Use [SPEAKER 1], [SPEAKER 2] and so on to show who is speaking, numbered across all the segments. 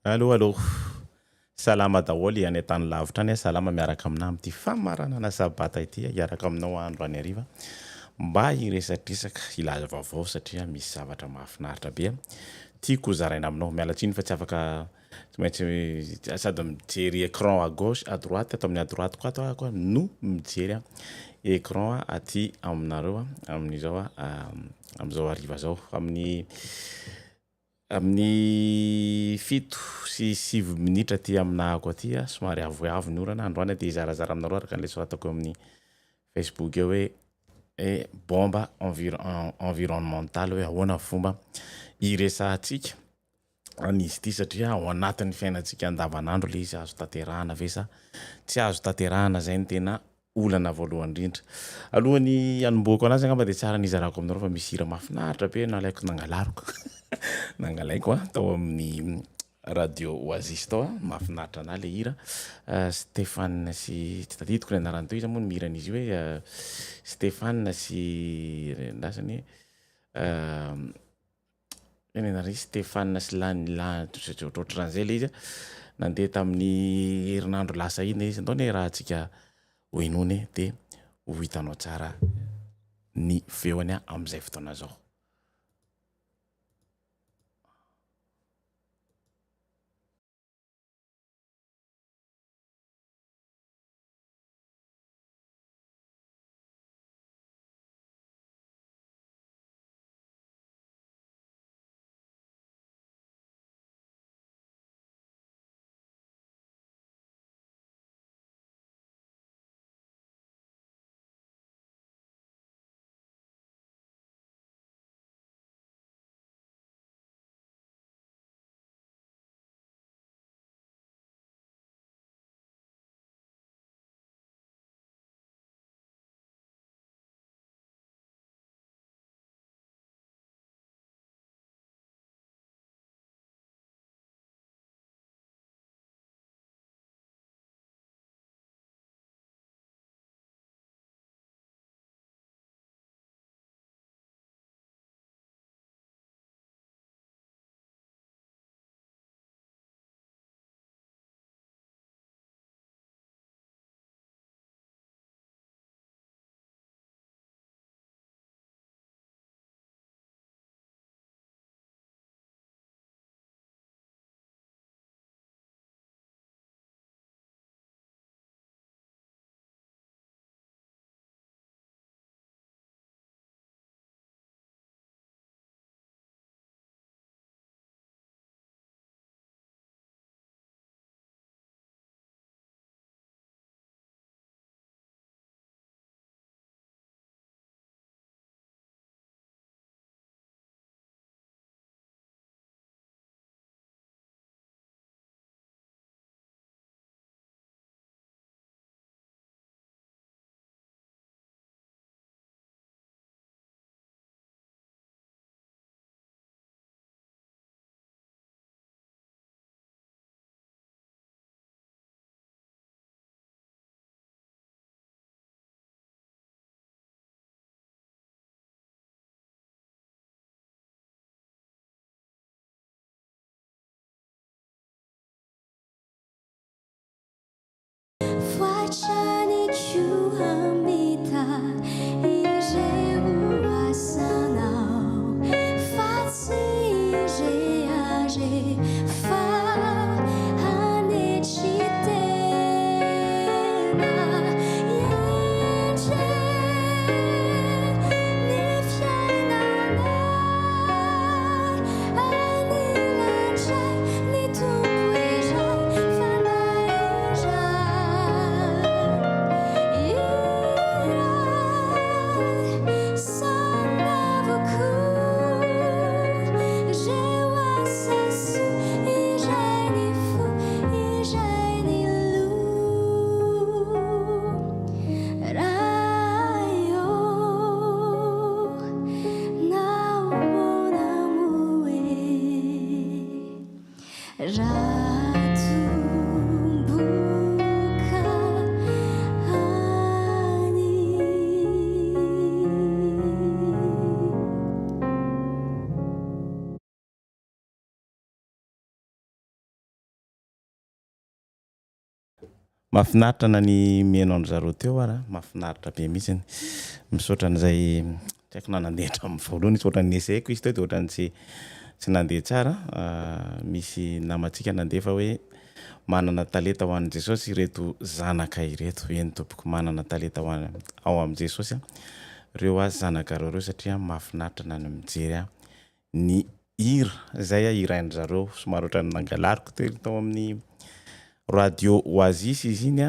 [SPEAKER 1] Allo, allo. Salama daholo any an-tany lavitra any, salama miaraka aminao am'ty famaranana sabata ity, hiaraka aminao andro any hariva mba hiresadresaka ilaza vaovao satria misy zavatra mahafinaritra be. Tiako ho zaraina aminao, miala tsiny fa tsy afaka tsy maintsy sady mijery écran à gauche à droite, ato amin'ny à droite koa ato koa no mijery écran aty aminareo amin'izao am'izao hariva zao amin'ny fito sy sivy minitra aty aminahako aty somary avoavo ny orana androany de zarazara aminareo araka an'le soratako amin'ny Facebook eo hoe bomba environnementale hoe ahoana fomba iresahantsika an'izy ity satria ao anatin'ny fiainantsika andavanandro le izy azo tanterahana ve sa tsy azo tanterahana zay ny tena olana voalohany indrindra. Alohany hanomboako anazy angamba de tsara nizarako aminareo fa misy hira mahafinaritra be nalaiko nangalariko nangalaiko tao amin'ny radio Oasis tao mahafinaritra anahy le hira Stéphane sy tsy tadidiko ny anarany teo izy moa mihiran'izy io hoe Stéphane sy ndasany enenary Stéphane sy ohatran'izay le izy nandeha tamin'ny herinandro lasa iny izy ndao ne raha antsika hoenony de ho hitanao tsara ny feony am'izay fotoana zao. mahafinaritra na ny mihainao an'zareo teo ara mahafinaritra be mihitsy misaotra an'izay tsy haiko na nandehatra amin'ny voalohany izy ohatran'ny nesaiko izy teo dia ohatran'ny tsy nandeha tsara misy namantsika nandeha fa hoe manana talenta ho an'i Jesosy ireto zanaka ireto eny tompoko manana talenta ao amin'i Jesosy reo azy zanaka reo satria mahafinaritra na ny mijery ny hira izay hirain'ny zareo somary ohatran'ny nangalariko tao amin'ny radio Oasis izy iny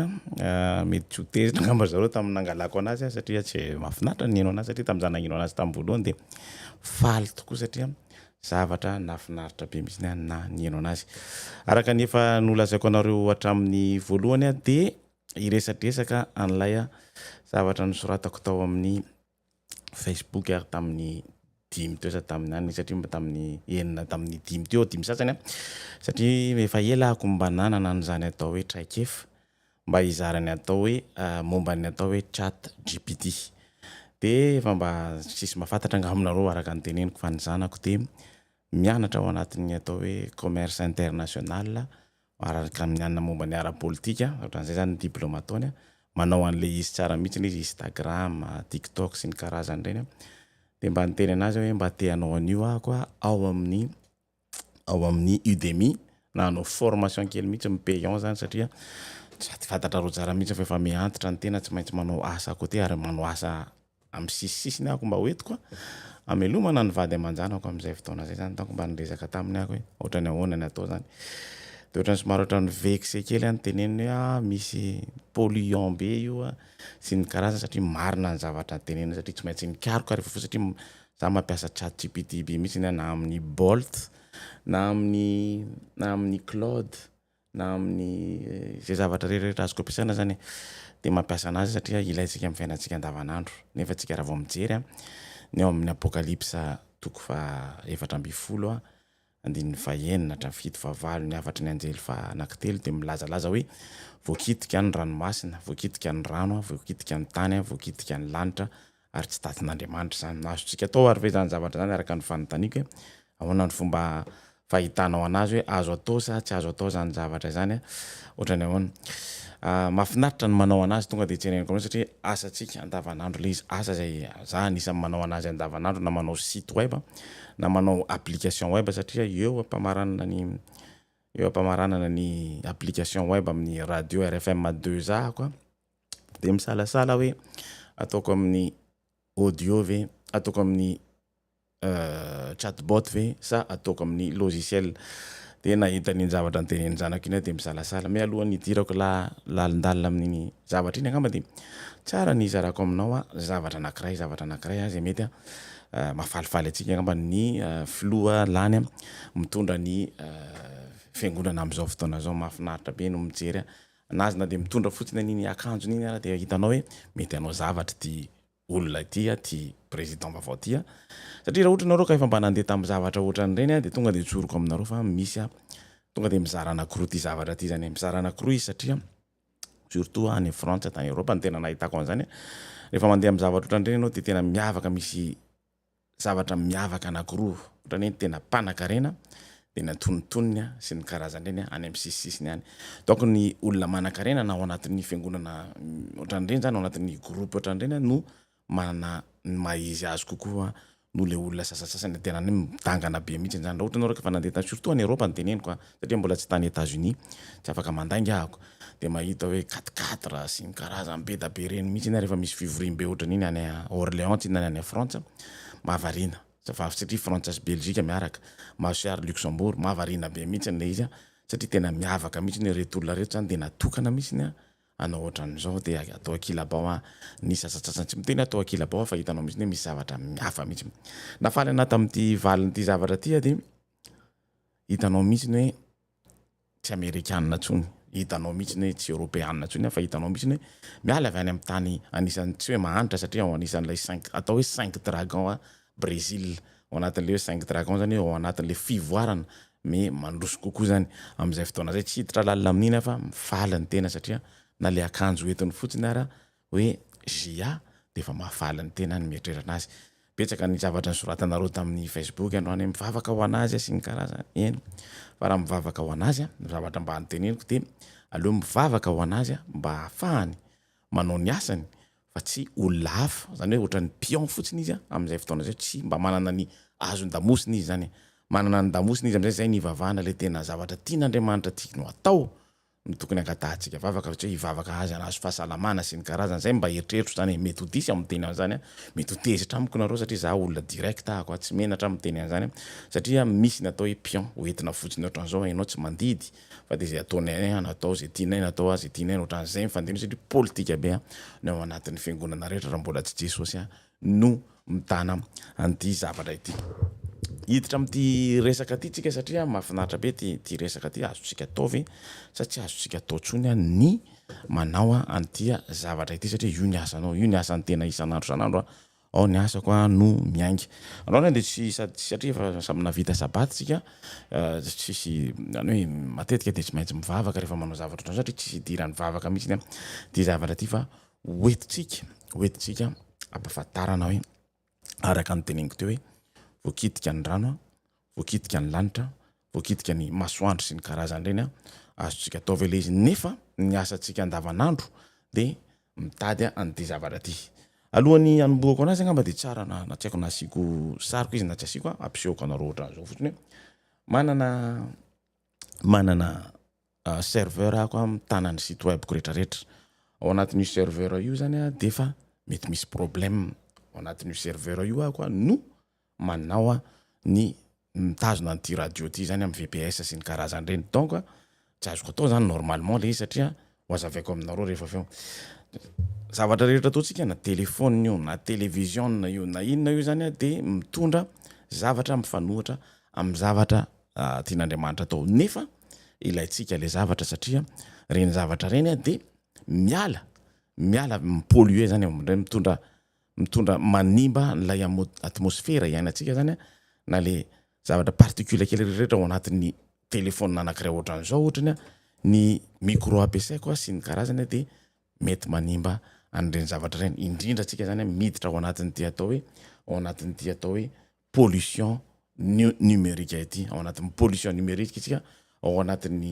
[SPEAKER 1] mety tsy ho tezitra ngamba zareo tamin'ny nangalako anazy satria tsy mahafinaritra ny hino anazy satria tamin'izaho nagnino anazy tamin'ny voalohany dia faly tokoa satria zavatra nafinaritra be mihitsy na ny hino anazy araka ny efa nolazaiko anareo hatramin'ny voalohany dia iresadresaka an'ilay zavatra nosoratako tao amin'ny Facebook ary tamin'ny 5 teo tamin'ny any satria mba tamin'ny enina tamin'ny 5 teo 5 sasany satria efa elako mba nanana an'izany atao hoe traikefa mba hizarany atao hoe momba ny atao hoe chat GPT dia efa mba sisy mahafantatra ngaminareo araka ny teneniko fa ny zanako dia mianatra ao anatin'ny atao hoe commerce international araka amin'ny anina momba ny ara-politika ohatran'izay zany diplôma ataony manao an'le izy tsara mihitsy izy Instagram, TikTok sy ny karazany ireny dia mba niteny anazy hoe mba te-hanao an'io ahako ao amin'ny Udemy na hanao formation kely mihitsy mi-payant zany satria tsy fantatra reo tsara mihitsy fa efa miantitra ny tena tsy maintsy manao asa koa ary manao asa amin'ny sisisisiny ahako mba hoentiko amelomana ny vady aman-janako amin'izay fotoana zay zany tanko mba niresaka taminy ahako hoe ohatrany ahoana ny atao zany dia ohatrany somary ohatrany vexe kely any teneniny hoe misy polluant be io sy ny karazany satria marina ny zavatra teneniny satria tsy maintsy nikariko ary satria za mampiasa chat GPT be mihitsy na amin'ny Bolt na amin'ny Claude na amin'ny zay zavatra rehetra azoko ampiasaina zany dia mampiasa anazy satria ilayntsika amin'ny fiainantsika andavanandro nefa tsika raha vao mijery ny ao amin'ny apokalipsa 4:20 andininy 9:7 ny afatry ny anjely anankitelo dia milazalaza hoe voakitika ny ranomasina, voakitika ny rano, voakitika ny tany, voakitika ny lanitra ary tsy tatin'Andriamanitra zany nazontsika atao ary ve zany zavatra zany araka ny fanontaniako hoe ahoana ny fomba fahitanao anazy hoe azo atao sa tsy azo atao zany zavatra zany ohatrany ahoana mahafinaritra ny manao anazy tonga dia tseneniko aminao satria asantsika andavanandro le izy asa zay za anisany manao anazy andavanandro na manao site web na manao application web satria eo ampamaranana ny application web amin'ny radio RFM 2 ahako dia misalasala hoe ataoko amin'ny audio ve ataoko amin'ny chatbot ve sa ataoko amin'ny logiciel dia nahita ny zavatra nyteneniny zanako iny dia misalasala mialohan'ny hidirako lalindalina amin'ny zavatra iny angamba dia tsara ny izarako aminao zavatra anankiray zay mety mahafalifaly atsika angamba ny filoha lany mitondra ny fiangonana amin'izao fotoana zao mahafinaritra be no mijery anazy na dia mitondra fotsiny an'iny akanjony iny dia hitanao hoe mety anao zavatra ty olona ty président vaovao ty satria raha ohatra nareo ka efa mba nandeha tamin'ny zavatra ohatran'ireny dia tonga dia tsoroko aminareo fa misy tonga dia mizara anankiroa ty zavatra ty zany mizara anankiroa izy satria surtout any France tany Europe ny tena nahitako an'izany rehefa mandeha amin'ny zavatra ohatran'ireny ianao dia tena miavaka misy zavatra miavaka anankiroa ohatran'ny hoe tena mpanan-karena dia natonontonony sy ny karazan'ireny any amin'ny sisisisiny any donc ny olona manan-karena na ao anatin'ny fiangonana ohatran'ireny zany ao anatin'ny groupe ohatran'ireny no manana ny maizy azy kokoa no le olona sasasasany tena ny mitangana be mihitsy zany raha ohatra nareo ka fa nandeha tany surtout any Europe ny teneniko satria mbola tsy tany États-Unis tsy afaka mandaingy ahako dia mahita hoe 4x4 sy ny karazany be da be reny mihitsy iny rehefa misy fivorim-be ohatran'iny any Orléans tsy na any France mahavariana satria France sy Belgique miaraka Marseille Luxembourg mahavariana be mihitsy le izy satria tena miavaka mihitsy ny reto olona reto zany dia natokana mihitsy ny anao ohatran'izao dia atao akilabao ny sasasasany tsy miteny atao akilabao fa hitanao mihitsy hoe misy zavatra mihafa mihitsy nafaly anaty amin'ity valin'ity zavatra ty dia hitanao mihitsy hoe tsy Amerikanina tsony hitanao mihitsy hoe tsy Européanina tsony fa hitanao mihitsy hoe miala avy any amin'ny tany anisan'ny tsy hoe mahanitra satria ao anisan'ilay 5 atao hoe 5 dragon Brésil ao anatin'le hoe 5 dragon zany ao anatin'le fivoarana me mandroso kokoa zany amin'izay fotoana zay tsy hiditra lalina amin'iny fa mifaly ny tena satria na le akanjo entiny fotsiny ara hoe JA dia efa mahafaly ny tena ny mietrerana azy betsaka ny zavatra ny soratanareo tamin'ny Facebook androany mivavaka ho anazy sy ny karazany eny fa raha mivavaka ho anazy zavatra mba anoteneniko de aleo mivavaka ho anazy mba hahafahany manao ny asany fa tsy olona hafa zany hoe ohatran'ny pion fotsiny izy am'izay fotoana zay tsy mba manana ny azon-damosiny izy zany manana ny damosiny izy am'izay zay ny ivavahana le tena zavatra tian'Andriamanitra tiany ho atao ny tokony angatahantsika vavaka fa tsy hoe hivavaka azy anazo fahasalamana sy ny karazany zay mba eritreritro zany mety ho disy amin'ny teny an'izany mety ho tezitra amiko nareo satria za olona direct ako tsy menatra amin'ny teny an'izany satria misy natao hoe pion hoentina fotsiny ohatran'izao hainao tsy mandidy fa de zay ataonay natao zay tianay natao azy tianay ohatran'izay mifandino satria politika be ny ao anatin'ny fiangonana rehetra raha mbola tsy Jesosy no mitana an'ity zavatra ity hiditra am'ty resaka ty tsika satria mahafinaritra be ty resaka ty azotsika ataovy satria azotsika atao tsony ny manao an'ty zavatra ity satria io ny asanao io ny asan'ny tena isan'andro san'andro ao ny asako no miaingy anao de tsy satria fa samina vita sabaty tsika tsisy zany hoe matetika de tsy maintsy mivavaka rehefa manao zavatra ohatran'izao satria tsisy idirany vavaka mihitsy ty zavatra ty fa hoetitsika ampafantarana hoe araka ny teneniko teo hoe voakitika ny rano voakitika ny lanitra voakitika ny masoandro sy ny karazany reny azotsika atao ve le izy nefa ny asantsika andavanandro de mitady an'ity zavatra ty alohan'ny anombohako anazy angamba de tsara na tsy haiko na asiko sariko izy na tsy asiko ampisehoko anareo ohatran'izao fotsiny hoe manana serveur ako amin'ny tanany site webko rehetrarehetra ao anatin'io serveur io zany de fa mety misy problème ao anatin'io serveur io ako no manao ny mitazona an'ty radio ty zany amin'ny VPS sy ny karazany reny donc tsy azoko atao zany normalement le izy satria hoazavaiko aminareo rehefa feo zavatra rehetra ataotsika na telefone io na télévision io na inona io zany de mitondra zavatra mifanohatra amin'ny zavatra tian'Andriamanitra atao nefa ilaitsika le zavatra satria reny zavatra reny de miala mipolluer zany mitondra manimba lay atmosfera iainantsika zany na le zavatra particule kely rehetra ao anatin'ny telefone anankiray ohatran'izao ohatrany ny micro ampiasaiko sy ny karazany de mety manimba an'ireny zavatra reny indrindra tsika zany miditra ao anatin'ty atao hoe pollution numérique ity ao anatin'ny pollution numérique tsika ao anatin'ty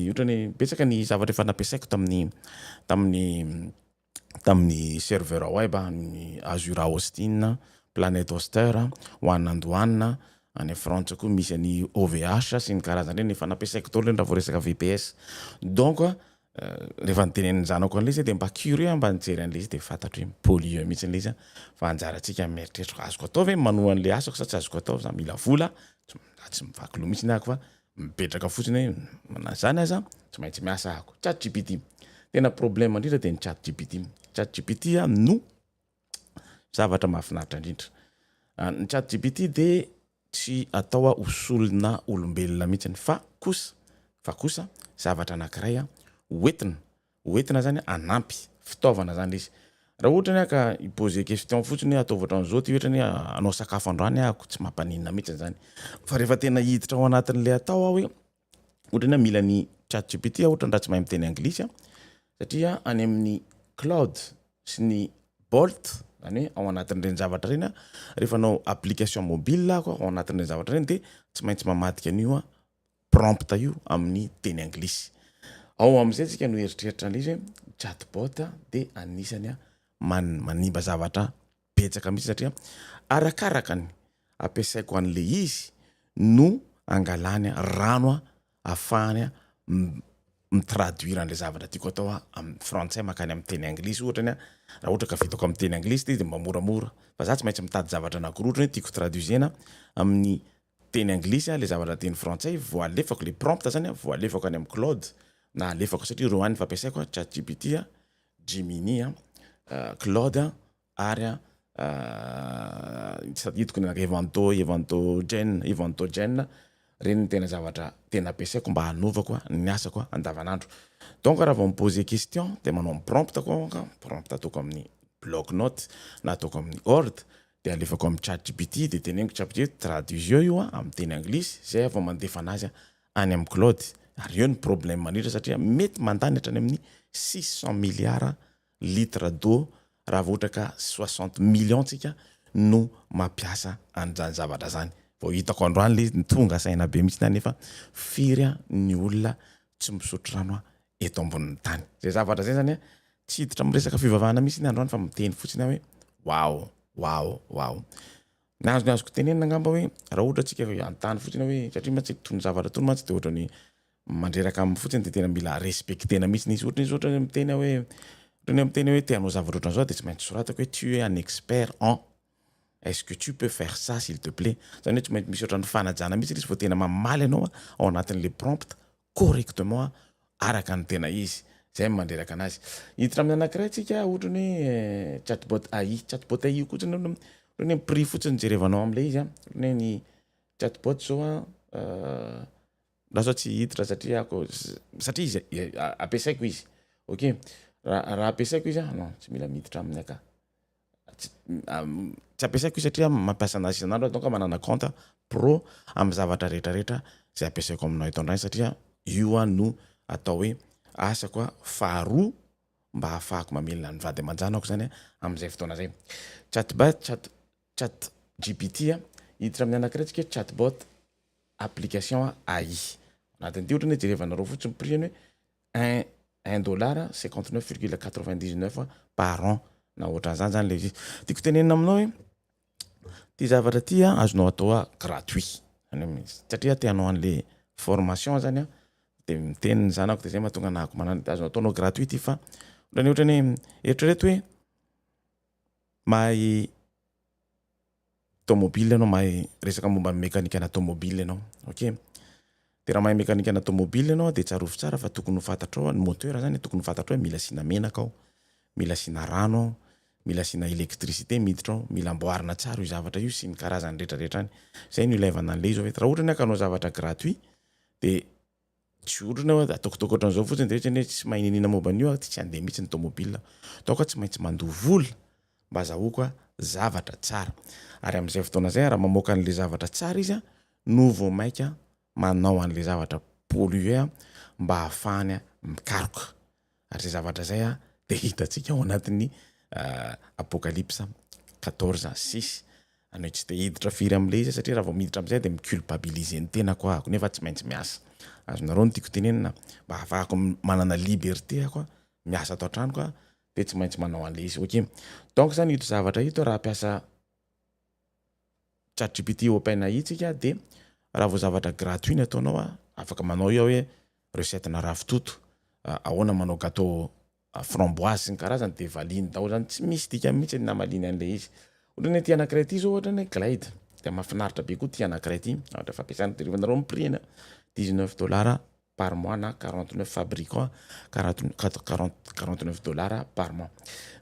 [SPEAKER 1] ohatrany betsaka ny zavatra efa nampiasaiko tamin'ny serveur web ny Azure Austin, Planet Hoster, One and One, any France koa misy any OVH sy ny karazany reny efa nampiasaiko tao reny raha vao resaka VPS. Donc rehefa niteneniny zanako an'le izy de mba curieux mba nijery an'le izy de fantatro hoe pollué mihitsy an'le izy fa anjaratsika mieritreritra azoko atao ve manoa an'le asako sa tsy azoko atao za mila vola tsy mivaky loha mihitsy ny ako fa mipetraka fotsiny hoe manazany aza tsy maintsy miasa ako ChatGPT tena problème indrindra de ny ChatGPT no zavatra mahafinaritra indrindra ny ChatGPT de tsy atao hosolona olombelona mihitsy fa kosa zavatra anankiray hoentina zany anampy fitaovana zany izy raha ohatra ka iposer question fotsiny ataovy ohatran'izao ty ohatrany anao sakafo androany ako tsy mampaninina mihitsy zany fa rehefa tena hiditra ao anatin'le atao hoe ohatrany mila ny ChatGPT ohatrany raha tsy mahay miteny anglisy satria any amin'ny cloud sy ny Bolt zany hoe ao anatin'ireny zavatra reny rehefa anao application mobile ako ao anatin'ireny zavatra reny de tsy maintsy mamadika an'io prompt io amin'ny teny anglisy ao am'izay tsika no eritreritra an'izy chatbot de anisany manimba zavatra betsaka mihitsy satria arakaraka ny ampiasaiko an'le izy no angalany rano afahany mitraduire an'le zavatra tiako atao amin'ny français makany amin'ny teny anglisy ohatrany raha ohatra ka vitako amin'ny teny anglisy de mba moramora fa za tsy maintsy mitady zavatra anankiroa tiako traduisena amin'ny teny anglisy le zavatra teny français voalefako le prompt zany voalefako any amin'ny cloud na alefako satria roany fampiasaiko ChatGPT Gemini Claude ary hitako ny Evantogen reny tena zavatra tena ampiasaiko mba hanovako ny asako andavanandro donc raha vao miposer question de manao prompt ataoko amin'ny bloc note na ataoko amin'ny Word de alefako amin'ny ChatGPT de teneniko ChatGPT traduisio io amin'ny teny anglisy zay vao mandefa anazy any amin'ny cloud ary io ny problème manitra satria mety mandany hatrany amin'ny 600 milliards litres d'eau raha vao ohatra ka 60 millions tsika no mampiasa an'izany zavatra zany. Vao hitako androany le tonga saina be mihitsy nefa firy ny olona tsy misotro rano eto ambonin'ny tany. Zay zavatra zay zany tsy hiditra amin'ny resaka fivavahana mihitsy androany fa miteny fotsiny hoe wow. Nazoko tenenina ngamba hoe raha ohatra tsika antany fotsiny hoe satria mantsy tony zavatra tony mantsy de ohatra ny mandreraka amin'ny fotsiny de tena mila respektena mihitsy izy ohatra miteny hoe tianao zavatra ohatran'izao de tsy maintsy soratako hoe tu es un expert en est-ce que tu peux faire ça s'il te plaît. Zany hoe tsy maintsy misy ohatran'ny fanajana mihitsy izy vao tena mamaly anao ao anatin'le prompt correctement araka ny tena izy. Zay mandreraka anazy. Hiditra amin'ny anankiray tsika ohatra ny chatbot AI io kotsiny ny prix fotsiny jerevanao am'le izy ny chatbot zao raha tsy hiditra satria izy ampiasaiko izy. OK. Raha ampiasaiko izy non tsy mila miditra amin'ny aka. Tsy ampiasaiko izy satria mampiasa anazy isan'andro donc manana compte pro amin'ny zavatra rehetrarehetra zay ampiasaiko aminao eto androany satria io no atao hoe asako faharoa mba hahafahako mamelona ny vady aman-janako zany amin'izay fotoana zay. Chat GPT hiditra amin'ny anankiray tsika chatbot application AI. Anatin'ity ohatra ny jerevanareo fotsiny prix ny hoe $1 59,99 par an na ohatran'izany zany le izy. Tiako tenenina aminao hoe ty zavatra ty azonao atao gratuit. Satria tianao an'le formation zany de miteny ny zanako de zay mahatonga nahako manano azonao ataonao gratuit fa ohatrany eritrereto hoe mahay tomobile anao mahay resaka momba ny mekanika ana tomobile anao. OK. De raha mahay mekanika ana tomobile anao de tsarovy tsara fa tokony ho fantatrao ny moteur zany tokony ho fantatrao hoe mila asina menaka ao, mila asina rano, mila asina électricité miditra ao, mila amboarina tsara io zavatra io sy ny karazany rehetrarehetra any. Zay no ilaivana an'le izy hoe raha ohatra ny akanao zavatra gratuit de tsy ohatrany hoe atokotoko ohatran'izao fotsiny de hoe tsy mahay ninina momba an'io tsy andeha mihitsy ny tomobile. Donc tsy maintsy mandoha vola mba azahoako zavatra tsara. Ary amin'izay fotoana zay raha mamoaka an'le zavatra tsara izy no vao maika manao an'le zavatra pollué mba hahafahany mikaroka. Ary zay zavatra zay de hitantsika ao anatin'ny Apocalypse 14:6 anao tsy de hiditra firy am'le izy satria raha vao miditra am'izay de miculpabiliser ny tenako ako nefa tsy maintsy miasa. Azonareo no tiako tenenina mba hahafahako manana liberté ako miasa ato an-tranoko de tsy maintsy manao an'le izy. OK. Donc zany ito zavatra ito raha ampiasa ChatGPT OpenAI tsika de raha vao zavatra gratuit ny ataonao afaka manao io hoe recette na ravitoto, ahoana manao gâteau framboise sy ny karazany de valiny daholo zany tsy misy dika mihitsy na maliny an'le izy. Ohatra ny ty anankiray ty zao ohatra ny Glide de mahafinaritra be koa ty anankiray ty ohatra fampiasana derivanareo amin'ny prix $19 par mois na 49 fabricants $49 par mois.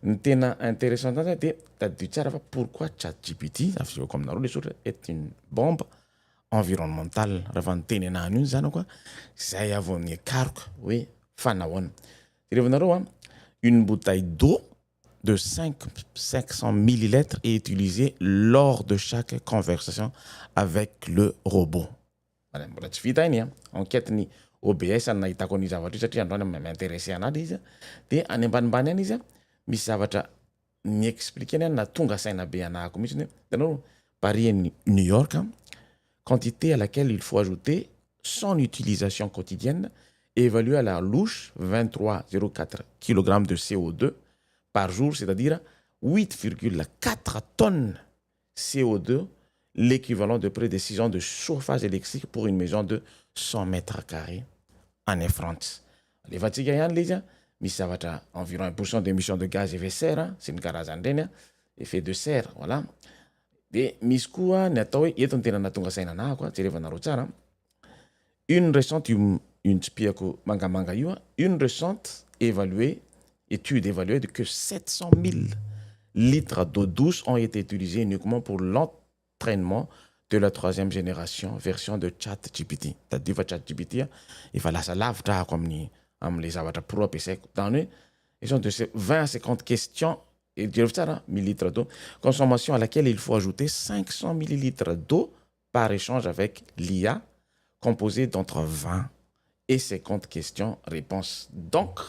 [SPEAKER 1] Ny tena intéressant zany de tadidio tsara fa pourquoi ChatGPT afizako aminareo le soratra est une bombe environnementale. Raha ny teny anahany io zanako zay avao ny karoka hoe fanahoana. Derivanareo une bouteille d'eau de 500 millilitres est utilisée lors de chaque conversation avec le robot. Mbola tsy vita iny enquête ny OBS nahitako an'io zavatra io satria androany m'intéressé anazy izy de any ambanimbany any izy misy zavatra ny expliquer na tonga saina be anahako mihitsy hoe tanao Paris et New York quantité à laquelle il faut ajouter son utilisation quotidienne évaluée à la louche 23,04 kg de CO2 par jour, c'est-à-dire 8,4 tonnes CO2, l'équivalent de près de 6 ans de chauffage électrique pour une maison de 100 mètres carrés en France. Les vatika ihany le izy misy zavatra environ 1% d'émission de gaz à effet de serre, c'est une karazany reny effet de serre, voilà. De misy koa ny atao hoe eto ny tena natonga saina anahako jerevanareo tsara. Une récente une tspiako mangamanga io, une récente étude évaluée de que 700 000 litres d'eau douce ont été utilisés uniquement pour l'entraînement de la 3e génération version de ChatGPT. Tadidio fa ChatGPT efa lasa lavitra ako am'le zavatra pro ampiasaiko. Dans ils ont de 20 à 50 questions et millilitres d'eau, consommation à laquelle il faut ajouter 500 millilitres d'eau par échange avec l'IA, composée d'entre 20 et 50 questions-réponses. Donc,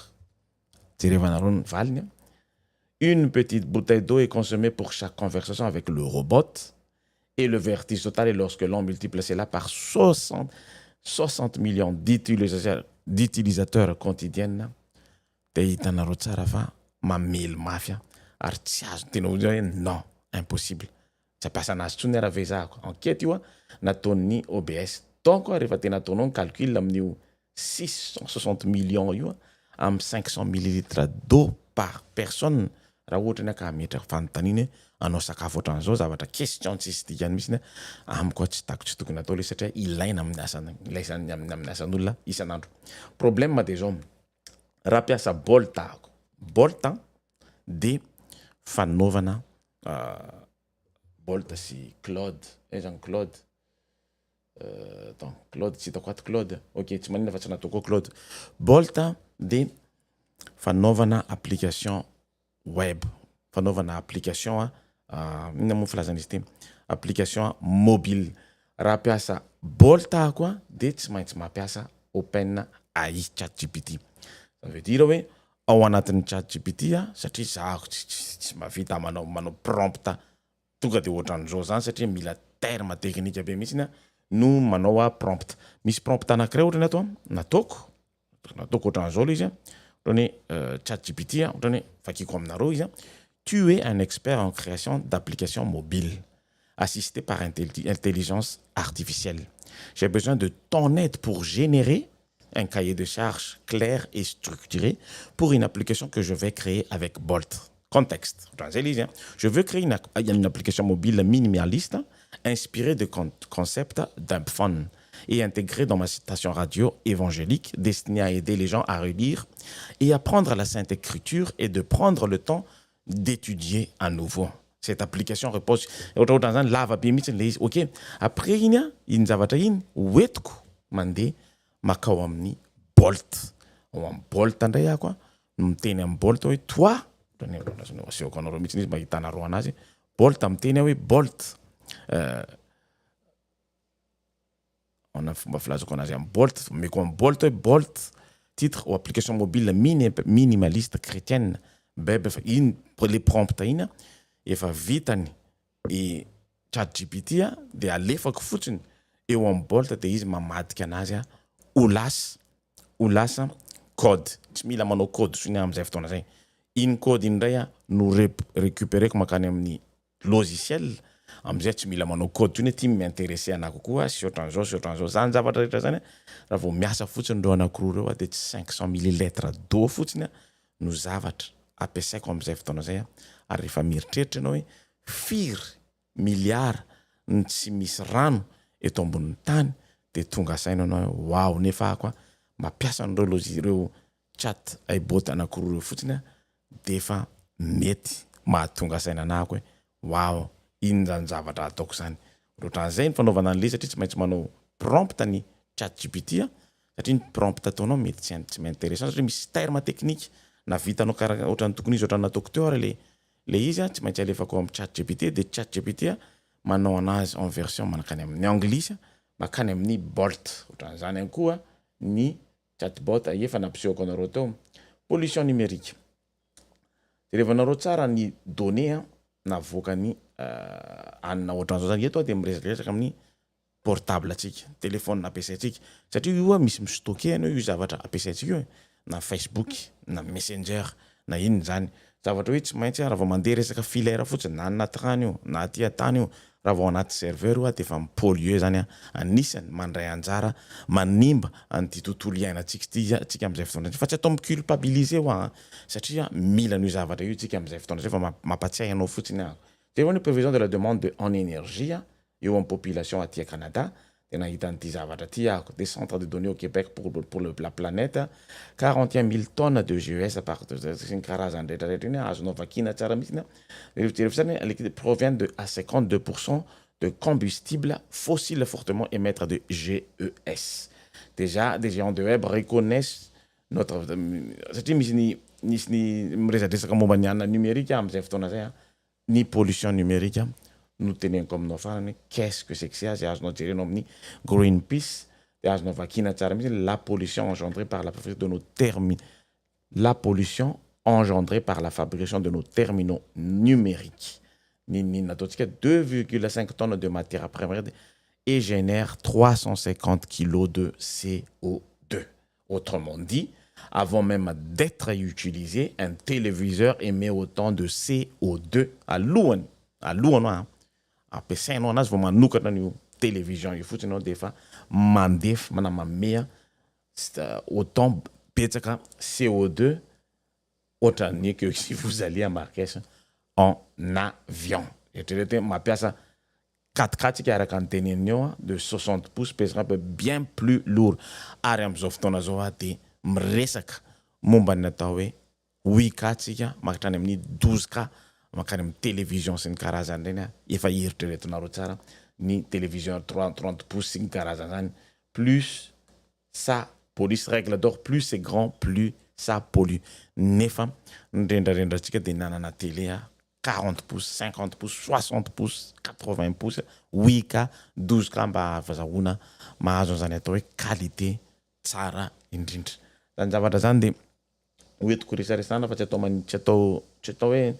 [SPEAKER 1] jerevanareo ny valiny Une petite bouteille d'eau est consommée pour chaque conversation avec le robot. Et le vertige total est lorsque l'on multiplie cela par 60 millions d'utilisateurs quotidiens. Dia hitanareo tsara fa mamely mafy ary tsy azo tena hoe non impossible. Tsy ampiasa anazy tsony araha vezahako. Enquête io nataon'ny OBS. Donc rehefa tena ataonao ny calcul amin'io 660 millions io amin'ny 500 millilitres d'eau par personne raha ohatra ny ka metra fanontaniana anao sakafo ohatran'izao zavatra question tsisy dikany mihitsy amiko tsy tokony atao le satria ilaina amin'ny asan'olona isan'andro. Problème dia zao raha piasa Bolt ahako. Bolt dia fanaovana Bolt sy Claude. Zany Claude. Claude tsy hitako ato Claude. Ok, tsy manina fa tsy nataoko Claude. Bolt dia fanaovana application web. Fanaovana application inona moa filazana izy ty? Application mobile. Raha piasa Bolt ahako dia tsy maintsy mampiasa OpenAI ChatGPT. Ça veut dire hoe ao anatin'ny ChatGPT satria zahako tsy mavita manao prompt tonga dia ohatran'izao zany satria mila terme technique be mihitsy no manao prompt. Misy prompt anankiray ohatrany ato nataoko ohatran'izao le izy ohatrany ChatGPT ohatrany fakiko aminareo izy tu es un expert en création d'applications mobiles assisté par intelligence artificielle. J'ai besoin de ton aide pour générer un cahier de charges clair et structuré pour une application que je vais créer avec Bolt. Contexte. Je veux créer une application mobile minimaliste inspirée de concepts d'un phone et intégrée dans ma station radio évangélique destinée à aider les gens à relire et apprendre la sainte écriture et de prendre le temps d'étudier à nouveau. Cette application repose dans un lava-bimits. Ok. Après, il y a makao amin'ny Bolt. Bolt ndray ako miteny amin'ny Bolt hoe toi asiako anareo mihitsy izy mahitanareo anazy. Bolt miteny hoe Bolt. On a fomba filazako anazy amin'ny Bolt. Meko amin'ny Bolt hoe Bolt titre ou application mobile minimaliste chrétienne. Bebe in les prompts ina efa vitany e ChatGPT dia alefako fotsiny eo amin'ny Bolt dia izy mamadika anazy ho lasa code. Tsy mila manao code sony amin'izay fotoana zay. Iny code indray no récupéreko makany amin'ny logiciel. Amin'izay tsy mila manao code tsony ty m'intéressé anako koa sy ohatran'izao zany zavatra rehetra zany raha vao miasa fotsiny reo anankiroa reo dia tsy 500 millilitres d'eau fotsiny no zavatra ampiasaiko amin'izay fotoana zay ary rehefa mieritreritra ianao hoe firy miliara ny tsy misy rano eto ambonin'ny tany dia tonga saina anao wow nefa ako mampiasa an'ireo chat bot anankiroa reo fotsiny dia efa mety mahatonga saina anako hoe wow iny zany zavatra ataoko zany. Ohatran'izay ny fanaovana an'ilay satria tsy maintsy manao prompt ny ChatGPT satria ny prompt ataonao mety tsy m'intéressant satria misy terme technique na vitanao karaha ohatrany tokony izy ohatrany nataoko teo ary le izy tsy maintsy alefako amin'ny ChatGPT dia ChatGPT manao anazy en version manakany amin'ny anglisy makany amin'ny Bolt. Ohatran'izany ihany koa ny chatbot efa nampisehoako anareo teo. Pollution numérique. Rehevanareo tsara ny données navoaka ny anona ohatran'izao zany eto dia miresadresaka amin'ny portable atsika, téléphone ampiasaintsika satria io misy mistocké anao io zavatra ampiasaintsika io na Facebook na Messenger na inona zany zavatra hoe tsy maintsy raha vao mandeha resaka filaire fotsiny na anaty rano io na aty an-tany io raha vao anaty serveur io dia efa mipollué zany anisany mandray anjara manimba an'ity tontolo iainantsika tsika amin'izay fotoana fa tsy atao miculpabiliser satria mila n'io zavatra io tsika amin'izay fotoana zay fa mampatsiahy anao fotsiny c'est une prévision de la demande en énergie eo amin'ny population aty à Canada. Tena hitan'ity zavatra ty des centres de données au Québec pour la planète 41 000 tonnes de GES à part de karazany rehetrarehetra iny azonao vakina tsara mihitsy provient à 52% de combustible fossile fortement émettre de GES. Déjà des géants de web reconnaissent notre satria misy ny miresadresaka momba ny anona numérique amin'izay fotoana zay ni pollution numérique nous tenons comme nos farani qu'est-ce que c'est que ça azonao jerenao amin'ny Greenpeace dia azonao vakina tsara mihitsy la pollution engendrée par la de nos la pollution engendrés par la fabrication de nos terminaux numériques. Nini ataontsika 2,5 tonnes de matière première et génère 350 kilos de CO2. Autrement dit, avant même d'être utilisé, un téléviseur émet autant de CO2 alohany hein. Ampiasainao anazy vao manokatra ny télévision io fotsiny anao defa mandefa manamamea autant betsaka CO2 ohatran'ny que si vous alliez à Marrakech en avion. Eritrereto mampiasa 4x4 tsika araka ny teneniny eo de 60 pouces pesera peu bien plus lourd. Ary am'izao fotoana zao de miresaka momba ny atao hoe 8K tsika mahatrany amin'ny 12K makany amin'ny télévision sy ny karazany reny efa eritreretinareo tsara ny télévision 30 pouces sy ny karazany zany plus ça pollue. Règle d'or, plus c'est grand plus ça pollue. Nefa ndrendrarendratsika de nanana télé 40 pouces, 50 pouces, 60 pouces, 80 pouces, 8K, 12K mba vazahoana mahazo an'izany atao hoe qualité tsara indrindra. Zany zavatra zany de hoentiko resaresana fa tsy atao hoe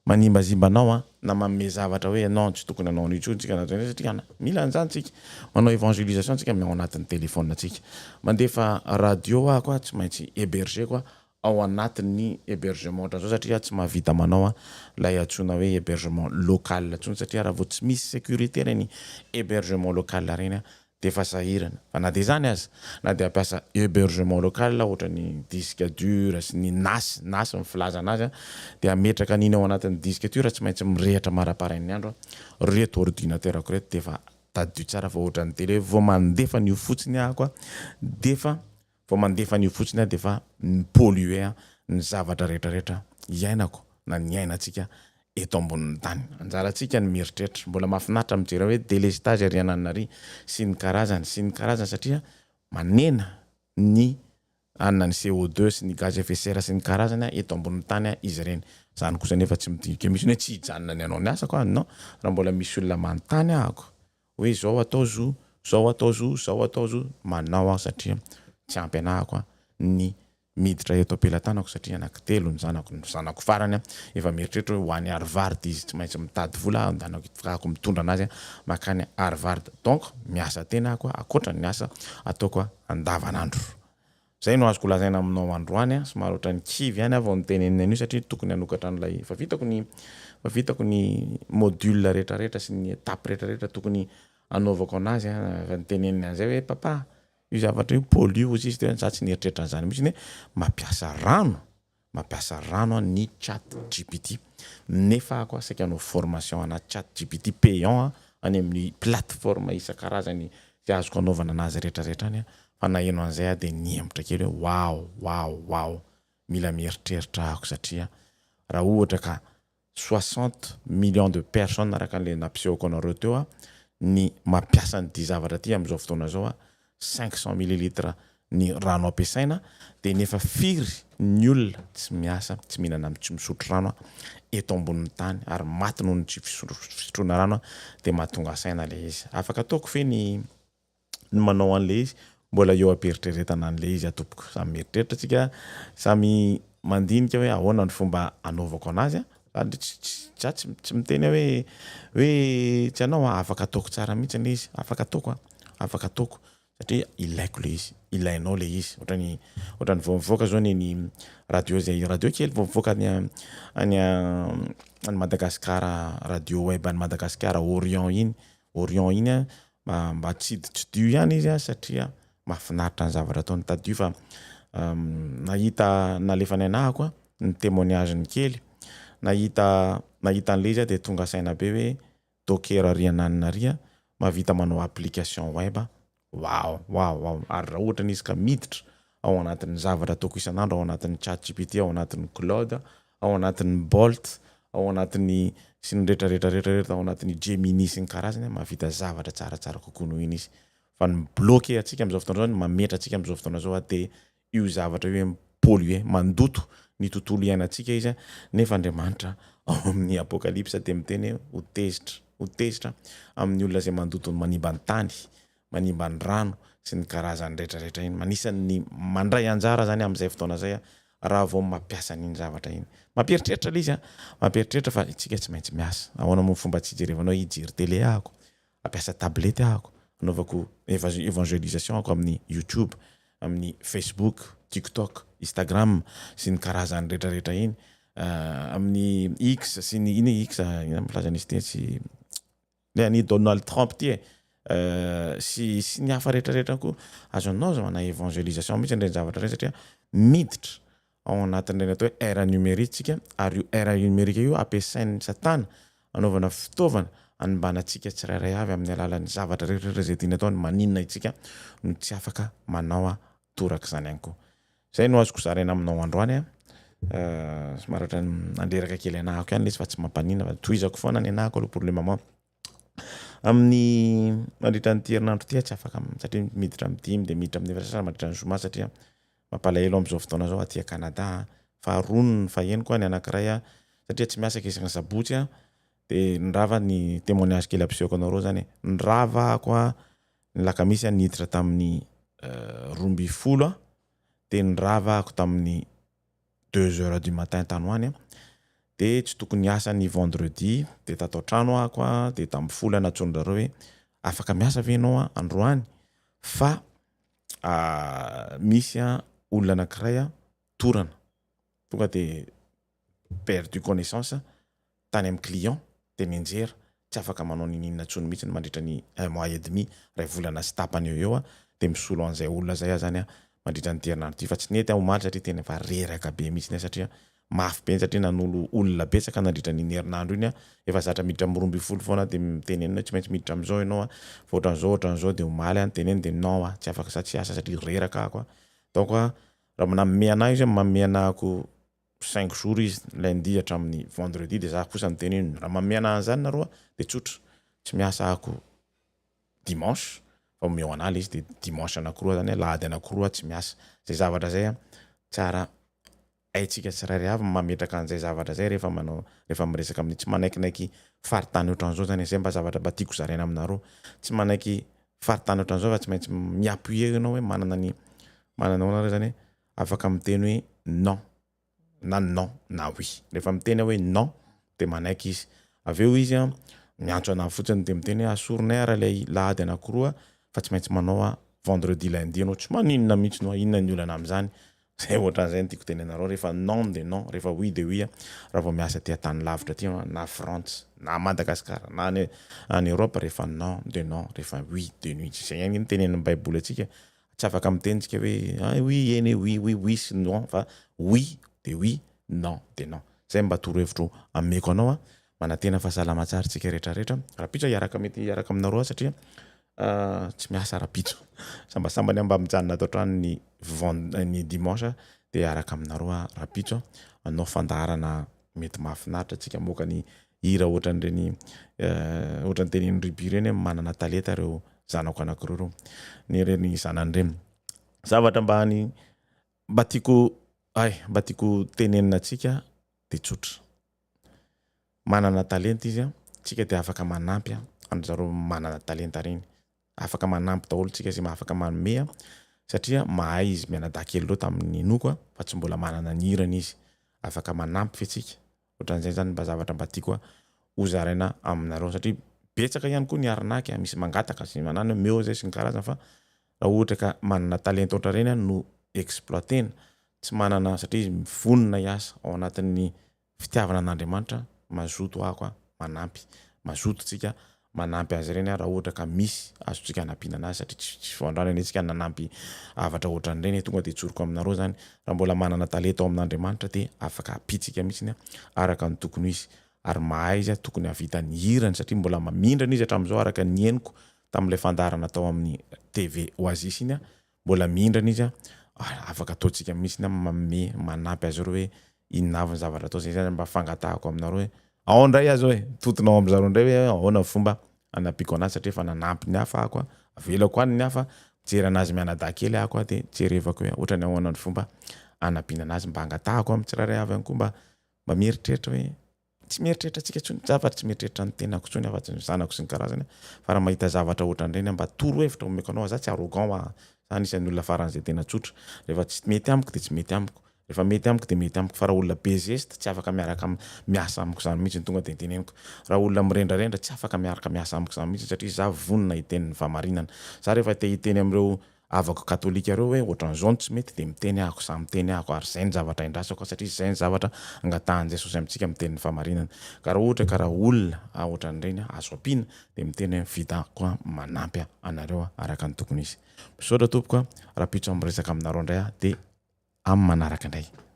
[SPEAKER 1] manimbazimbanao na manome zavatra hoe non tsy tokony anao an'io tsika na satria mila an'izany tsika manao évangélisation tsika ao anatin'ny téléphone tsika. Mandefa radio koa tsy maintsy héberger koa ao anatin'ny hébergement zao satria tsy mahavita manao lay atsona hoe hébergement local atsony satria raha vao tsy misy sécurité reny hébergement local reny de fa sahirana. Fa na de zany aza na de ampiasa hébergement local ohatra ny disque dur sy ny NAS ny filaza anazy de ametraka an'iny ao anatin'ny disque dur tsy maintsy mirehatra maraparain'ny andro reto ordinateur ko reto de fa tadio tsara fa ohatra ny télé vao mandefa n'io fotsiny koa defa vao mandefa n'io fotsiny de fa polluer ny zavatra rehetrarehetra iainako na ny iainantsika eto ambonin'ny tany. Anjaratsika ny mieritreritra mbola mahafinaritra mijery hoe délestage ary ananary sy ny karazany satria manena ny anana ny CO2 sy ny gaz à effet de serre sy ny karazany eto ambonin'ny tany izy ireny. Zany kosa nefa tsy midika misy hoe tsy hijanona ny anao ny asa koa non, raha mbola misy olona manontany hoe zao atao zo manao satria tsy ampy anahako ny miditra eto ampelantanako satria anankitelo ny zanako farany efa mieritreritra hoe ho any Harvard izy tsy maintsy mitady vola andanako mitondra anazy makany Harvard. Donc miasa tena koa akoatra ny asa ataoko andavanandro. Zay no azoko lazaina aminao androany somary ohatran'ny kivy ihany vao nitenenina an'io satria tokony hanokatra an'ilay fa vitako ny module rehetrarehetra sy ny étape rehetrarehetra tokony anaovako anazy fa nitenenina an'izay hoe papa io zavatra io pollue izy za tsy nieritreritra an'izany mihitsy mampiasa rano ny ChatGPT nefa koa saika anao formation ana ChatGPT payant any amin'ny plateforme isan-karazany tsy azoko anaovana anazy rehetrarehetra any fa naheno an'izay de niembotra kely hoe wow mila mieritreritra satria raha ohatra ka 60 millions de personnes araka an'le nampisehoko anareo teo ny mampiasa ny zavatra ty amin'izao fotoana zao 500 millilitres ny rano ampiasaina de nefa firy ny olona tsy miasa tsy mihinana tsy misotro rano eto ambonin'ny tany ary maty noho ny tsy fisotroana rano de mahatonga saina le izy. Afaka ataoko fe ny manao an'le izy mbola eo ampieritrereta an'le izy atopoko samy mieritreritra tsika samy mandinika hoe ahoana ny fomba anaovako anazy tsy miteny hoe tsy anao afaka ataoko tsara mihitsy le izy afaka ataoko satria ilaiko le izy ilainao le izy ohatrany vao mivoaka zao ny radio kely vao mivoaka any Madagascar radio web any Madagascar Orion iny mba tsy dio ihany izy satria mahafinaritra ny zavatra ataony tadio fa nahita nalefa ny anahako ny témoignage ny kely nahita an'le izy de tonga saina be hoe docker riananinaria mavita manao application web wow ary raha ohatra izy ka miditra ao anatin'ny zavatra ataoko isan'andro ao anatin'ny ChatGPT ao anatin'ny Claude ao anatin'ny Bolt ao anatin'ny sy ny rehetrarehetra ao anatin'ny Gemini sy ny karazany mavita zavatra tsaratsara kokoa noho iny izy fa ny bloqué atsika amin'izao fotoana zao mametra atsika amin'izao fotoana zao de io zavatra hoe polluer mandoto ny tontolo iainantsika izy nefa Andriamanitra ao amin'ny apokalypse de miteny ho tezitra amin'ny olona zay mandoto manimba ny tany manimba ny rano sy ny karazany rehetrarehetra iny manisan'ny mandray anjara zany amin'izay fotoana zay raha vao mampiasa n'iny zavatra iny mampieritreritra le izy mampieritreritra fa itsika tsy maintsy miasa ahoana moa fomba tsy hijerevanao hijery télé ahako ampiasa tablety ahako anaovako évangélisation ako amin'ny YouTube amin'ny Facebook TikTok Instagram sy ny karazany rehetrarehetra iny amin'ny X sy ny iny X ina milaza nisy tetsy le ani Donald Trump ty sy ny hafa rehetrarehetra koa azonao zao mana évangélisation mihitsy ndreny zavatra reny satria miditra ao anatin'ireny atao hoe ère numérique tsika ary io ère numérique io ampiasain'ny satana anaovana fitaovana animbanantsika tsirairay avy amin'ny alalan'ny zavatra rehetrarehetra zay tiany ataony maninona itsika no tsy afaka manao toraka zany ihany koa zay no azoko zaraina aminao androany somaratra andreraka kely anahako ihany lesy fa tsy mampanina toizako foana ny anahako aloha pour le moment amin'ny mandritra ny herinandro ty tsy afaka satria miditra amin'ny 10 dia miditra amin'ny efatra mandritra ny zoma satria mampalahelo am'izao fotoana zao aty Canada fa ronony fa eny koa ny anankiray satria tsy miasa kesana sabotsy dia nirava ny témoignage kely ampisehoako anareo zany nirava koa ny lakamisy niditra tamin'ny 12 dia nirava ako tamin'ny 2h du matin tanoany dia tsy tokony asa ny vendredi dia tatao trano ako dia tamin'ny folo natsononjareo hoe afaka miasa ve ianao androany fa misy olona anankiray torana tonga dia perdu connaissance tany amin'ny client dia nianjera tsy afaka manao ninina tsony mihitsy mandritra ny 1 mois et demi ray volana sy tapany eo dia misolo an'izay olona zay zany mandritra ny herinandro ty fa tsy nety omaly satria tena fa reraka be mihitsy satria mafy be satria nanolo olona betsaka nandritra ny herinandro iny efa zatra miditra amin'ny 12 foana dia mitenenina tsy maintsy miditra amin'izao ianao fa ohatran'izao dia omaly teneny dia non tsy afaka tsy asa satria reraka ako donc raha maname anahy izy manome anahako 5 jours izy lundi hatramin'ny vendredi dia za kosa niteneny raha manome anahy zany nareo dia tsotra tsy miasa ako dimanche fa meo analy izy dia dimanche anankiroa zany lahady anankiroa tsy miasa zay zavatra zay tsara aitsika tsirairay avy mametraka an'izay zavatra zay rehefa miresaka amin'ny tsy manaikinaiky faritany ohatran'izao zany zay mba zavatra mba tiako zaraina aminareo tsy manaiky faritany ohatran'izao fa tsy maintsy miappuyer ianao hoe manana oanareo zany afaka miteny hoe non na oui rehefa miteny hoe non dia manaiky izy avy eo izy miantso anahy fotsiny dia miteny hoe asoronay raha ilay lahady anankiroa fa tsy maintsy manao vendredi lundi anao tsy maninona mihitsy no inona ny olana amin'izany zay ohatran'izay no tiako tenenareo rehefa non dia non rehefa oui dia oui raha vao miasa ty tany lavitra ty na France na Madagasikara na any Europe rehefa non dia non rehefa oui dia oui zay ihany ny tenenin'ny baiboly antsika tsy afaka mitenitsika hoe oui eny oui sy non fa oui dia oui non dia non zay mba torohevitro ameko anao manantena fahasalama tsara tsika rehetrarehetra rapitso mety hiaraka aminareo satria tsy miasa rapitso sambasambany mba mijanona atao trano ny dimanche dia hiaraka aminareo rapitso anao fandaharana mety mahafinaritra tsika moka ny hira ohatran'ireny ohatran'ny tenen'ny Ruby reny manana talenta reo zanako anankiroa ny reny zanany zavatra mba tiako tenenina tsika dia tsotra manana talenta izy tsika dia afaka manampy andrzareo manana talenta reny afaka manampy daholo tsika zay afaka manome satria mahay izy mianadahy kely loa tamin'ny noko fa tsy mbola manana ny hirana izy afaka manampy fetsika ohatran'izay zany mba zavatra mba tiako hozaraina aminareo satria betsaka ihany koa ny arinaky misy mangataka sy manana meo zay sy ny karazana fa raha ohatra ka manana talenta ohatra reny no exploitena tsy manana satria vonona hiasa ao anatin'ny fitiavana an'Andriamanitra mazoto ako manampy mazoto tsika manampy azy ireny raha ohatra ka misy azotsika hanampiana anazy satria tsy voandrana antsika nanampy avatra ohatran'ireny tonga dia tsoroko aminareo zany raha mbola manana talenta ao amin'Andriamanitra dia afaka apitsika mihitsy araka ny tokony izy ary mahay izy tokony havita ny hirany satria mbola mamindrana izy hatramin'izao araka ny henoko tamin'ilay fandarana tao amin'ny TV Oasis iny mbola mindrana izy afaka ataontsika mihitsy manome manampy azy ireo hoe inona avy ny zavatra atao zay zany mba fangatahako aminareo hoe ao indray azy hoe totonao amin'izareo indray hoe ahoana fomba anampiko anazy satria efa nanampy ny hafa ako avelako any ny hafa mijery anazy mianadahy kely ako dia jerevako hoe ohatrany ahoana ny fomba anampiana anazy mba angatahako amin'ny tsirairay avy ihany koa mba mieritreritra hoe tsy mieritreritra tsika tsony zavatra tsy mieritreritra ny tenako tsony afa-tsy ny zanako sy ny karazany fa raha mahita zavatra ohatran'ireny mba torohevitra omeko anao za tsy arrogant za anisan'ny olona faran'izay tena tsotra rehefa tsy mety amiko dia tsy mety amiko rehefa mety amiko de mety amiko fa raha olona bezesta tsy afaka miaraka miasa amiko zany mihitsy tonga de teneniko raha olona mirendrarendra tsy afaka miaraka miasa amiko zany mihitsy satria za vonona hitenin'ny famarinana za rehefa te hiteny am'ireo avako katolika reo hoe ohatran'izao tsy mety de miteny ahako sa miteny ahako ary zay ny zavatra indrasako satria zay ny zavatra angatahan Jesosy amintsika mitenin'ny famarinana ka raha ohatra ka raha olona ohatran'ireny azo ampiana de miteny vita koa manampy anareo araka ny tokony izy misaotra tompoko rapitso amin'ny resaka aminareo indray de amin'ny manaraka indray